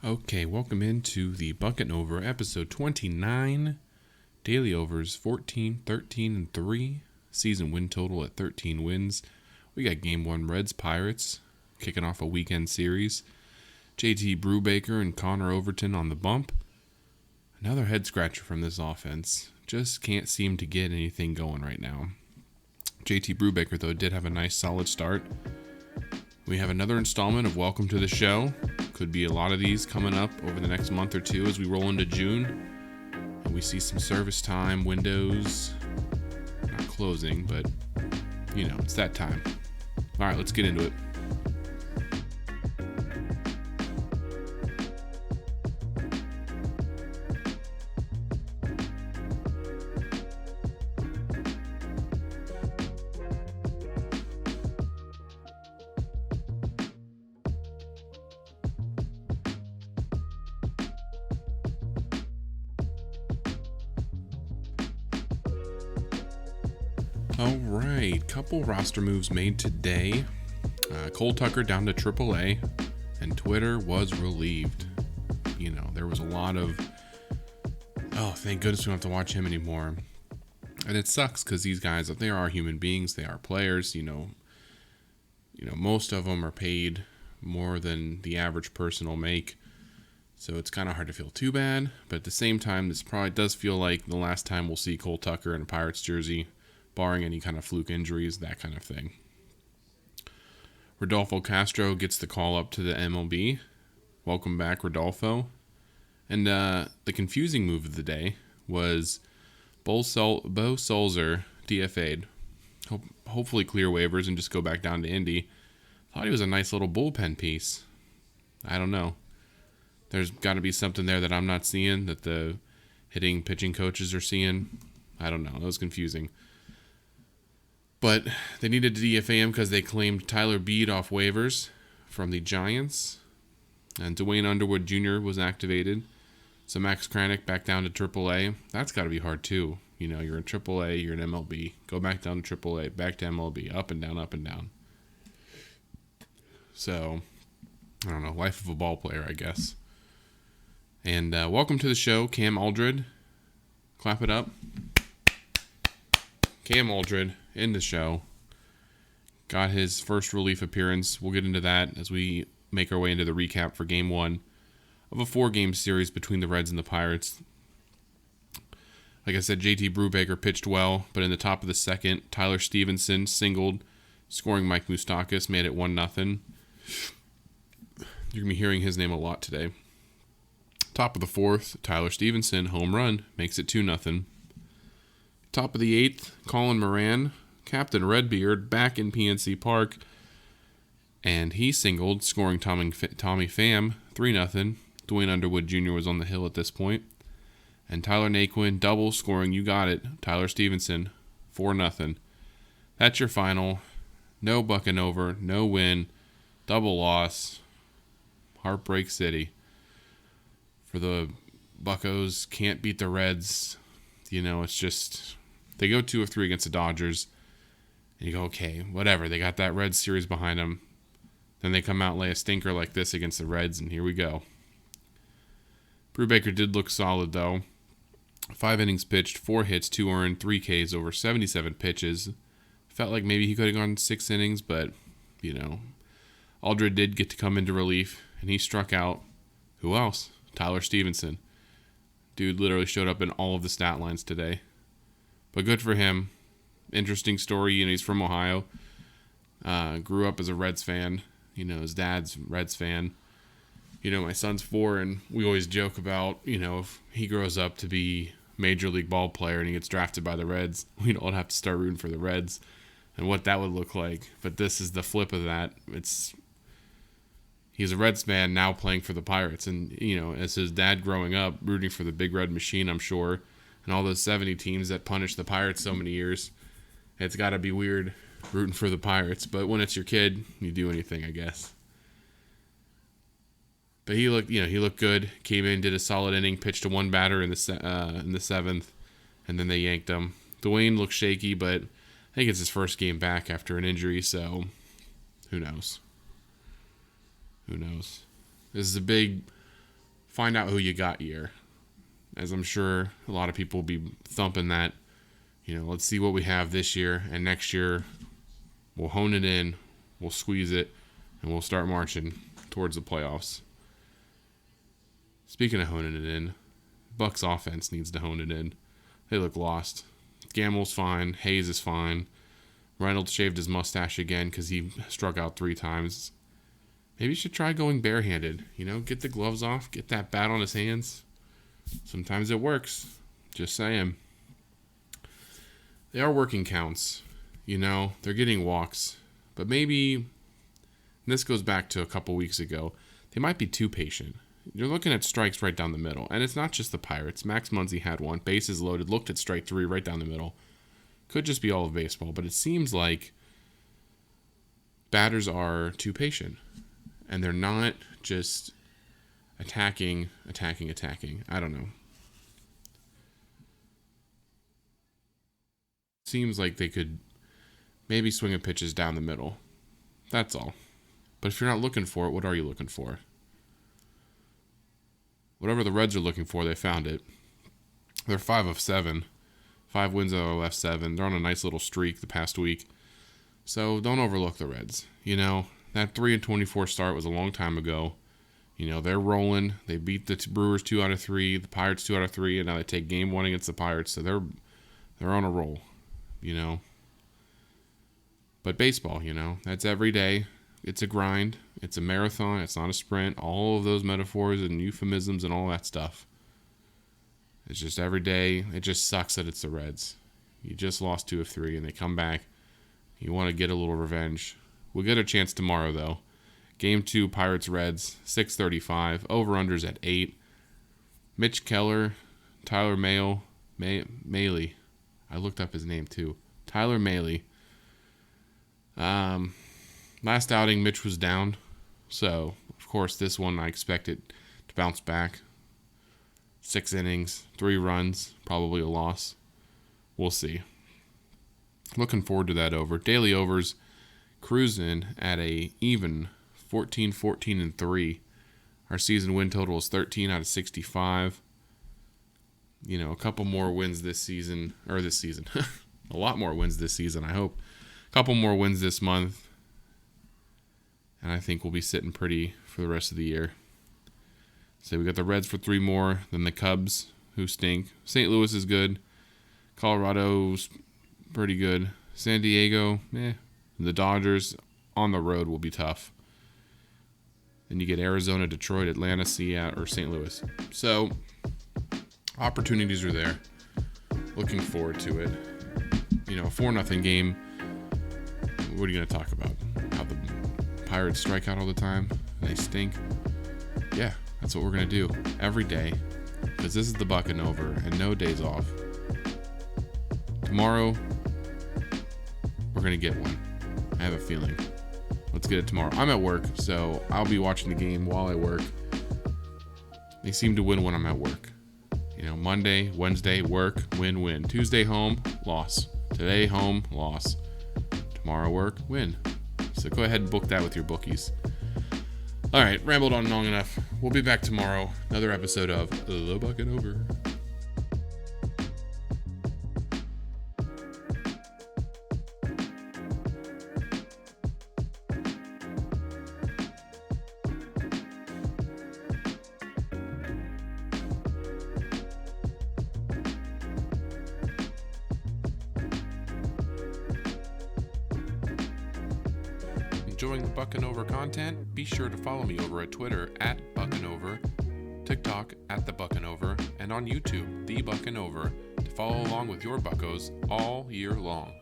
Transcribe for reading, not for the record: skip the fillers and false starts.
Okay, welcome into the Bucnover, episode 29. Daily overs 14, 13, and 3. Season win total at 13 wins. We got game 1 Reds Pirates kicking off a weekend series. JT Brubaker and Connor Overton on the bump. Another head scratcher from this offense. Just can't seem to get anything going right now. JT Brubaker, though, did have a nice solid start. We have another installment of Welcome to the Show. Could be a lot of these coming up over the next month or two as we roll into June. And we see some service time windows. Not closing, but, it's that time. All right, let's get into it. All right, couple roster moves made today. Cole Tucker down to AAA, and Twitter was relieved. There was a lot of, oh, thank goodness we don't have to watch him anymore. And it sucks because these guys, they are human beings, they are players. Most of them are paid more than the average person will make. So it's kind of hard to feel too bad. But at the same time, this probably does feel like the last time we'll see Cole Tucker in a Pirates jersey, barring any kind of fluke injuries, that kind of thing. Rodolfo Castro gets the call up to the MLB. Welcome back, Rodolfo. And the confusing move of the day was Bo Sulzer DFA'd. Hopefully clear waivers and just go back down to Indy. Thought he was a nice little bullpen piece. I don't know. There's got to be something there that I'm not seeing, that the hitting pitching coaches are seeing. I don't know. That was confusing. But they needed to DFA him because they claimed Tyler Beede off waivers from the Giants. And Dwayne Underwood Jr. was activated. So Max Kranick back down to AAA. That's got to be hard too. You're in AAA, you're in MLB. Go back down to AAA, back to MLB. Up and down, up and down. So, I don't know. Life of a ball player, I guess. And welcome to the show, Cam Aldred. Clap it up. Cam Aldred in the show. Got his first relief appearance. We'll get into that as we make our way into the recap for Game 1 of a 4-game series between the Reds and the Pirates. Like I said, JT Brubaker pitched well, but in the top of the second, Tyler Stephenson singled, scoring Mike Moustakas, made it 1-0. You're going to be hearing his name a lot today. Top of the fourth, Tyler Stephenson, home run, makes it 2-0. Top of the eighth, Colin Moran, Captain Redbeard, back in PNC Park, and he singled, scoring Tommy Pham, 3-0. Dwayne Underwood Jr. was on the hill at this point. And Tyler Naquin, double, scoring, you got it, Tyler Stephenson, 4-0. That's your final. No Bucnover, no win, double loss, Heartbreak City. For the Buccos, can't beat the Reds. It's just, they go 2 of 3 against the Dodgers, and you go, okay, whatever. They got that Reds series behind them. Then they come out and lay a stinker like this against the Reds, and here we go. Brubaker did look solid, though. 5 innings pitched, 4 hits, 2 earned, 3 Ks over 77 pitches. Felt like maybe he could have gone 6 innings, but, Aldred did get to come into relief, and he struck out. Who else? Tyler Stephenson. Dude literally showed up in all of the stat lines today. But good for him. Interesting story. He's from Ohio. Grew up as a Reds fan. His dad's Reds fan. My son's 4, and we always joke about, if he grows up to be Major League ball player and he gets drafted by the Reds, we'd all have to start rooting for the Reds and what that would look like. But this is the flip of that. He's a Reds fan now playing for the Pirates. And, as his dad growing up, rooting for the Big Red Machine, I'm sure, and all those 70 teams that punished the Pirates so many years, it's got to be weird rooting for the Pirates. But when it's your kid, you do anything, I guess. But he looked good. Came in, did a solid inning, pitched to one batter in the 7th, and then they yanked him. Dwayne looked shaky, but I think it's his first game back after an injury, so who knows? Who knows? This is a big find out who you got year. As I'm sure a lot of people will be thumping that, let's see what we have this year, and next year we'll hone it in, we'll squeeze it, and we'll start marching towards the playoffs. Speaking of honing it in, Bucks offense needs to hone it in. They look lost. Gammel's fine. Hayes is fine. Reynolds shaved his mustache again because he struck out 3 times. Maybe you should try going barehanded. Get the gloves off. Get that bat on his hands. Sometimes it works. Just saying. They are working counts. They're getting walks. But maybe, and this goes back to a couple weeks ago, they might be too patient. You're looking at strikes right down the middle. And it's not just the Pirates. Max Muncy had one. Bases loaded. Looked at strike 3 right down the middle. Could just be all of baseball. But it seems like batters are too patient. And they're not just attacking. I don't know. Seems like they could maybe swing at pitches down the middle. That's all. But if you're not looking for it, what are you looking for? Whatever the Reds are looking for, they found it. They're 5 of 7. 5 wins out of their last 7. They're on a nice little streak the past week. So don't overlook the Reds. That 3-24 start was a long time ago. They're rolling. They beat the Brewers 2 out of 3, the Pirates 2 out of 3, and now they take game 1 against the Pirates. So they're on a roll, But baseball, that's every day. It's a grind. It's a marathon. It's not a sprint. All of those metaphors and euphemisms and all that stuff. It's just every day. It just sucks that it's the Reds. You just lost 2 of 3, and they come back. You want to get a little revenge. We'll get a chance tomorrow, though. Game 2, Pirates-Reds, 6:35. Over-unders at 8. Mitch Keller, Tyler Mahle. I looked up his name, too. Tyler Mahle. Last outing, Mitch was down. So, of course, this one I expect it to bounce back. 6 innings, 3 runs, probably a loss. We'll see. Looking forward to that over. Daily overs cruising at a even 14-14-3. Our season win total is 13 out of 65. A couple more wins this season. A lot more wins this season, I hope. A couple more wins this month. And I think we'll be sitting pretty for the rest of the year. So we got the Reds for 3 more, then the Cubs, who stink. St. Louis is good. Colorado's pretty good. San Diego, The Dodgers on the road will be tough. Then you get Arizona, Detroit, Atlanta, Seattle, or St. Louis. So opportunities are there. Looking forward to it. A 4-0 game. What are you going to talk about? How the Pirates strike out all the time and they stink? Yeah, that's what we're going to do every day, because this is the Bucnover and no days off. Tomorrow, we're going to get one. I have a feeling. Let's get it tomorrow. I'm at work, so I'll be watching the game while I work. They seem to win when I'm at work. Monday, Wednesday, work, win. Tuesday, home, loss. Today, home, loss. Tomorrow, work, win. So go ahead and book that with your bookies. All right, rambled on long enough. We'll be back tomorrow. Another episode of The Bucnover. Enjoying the Bucnover content? Be sure to follow me over at Twitter at Bucnover, TikTok at the Bucnover, and on YouTube, The Bucnover, to follow along with your buckos all year long.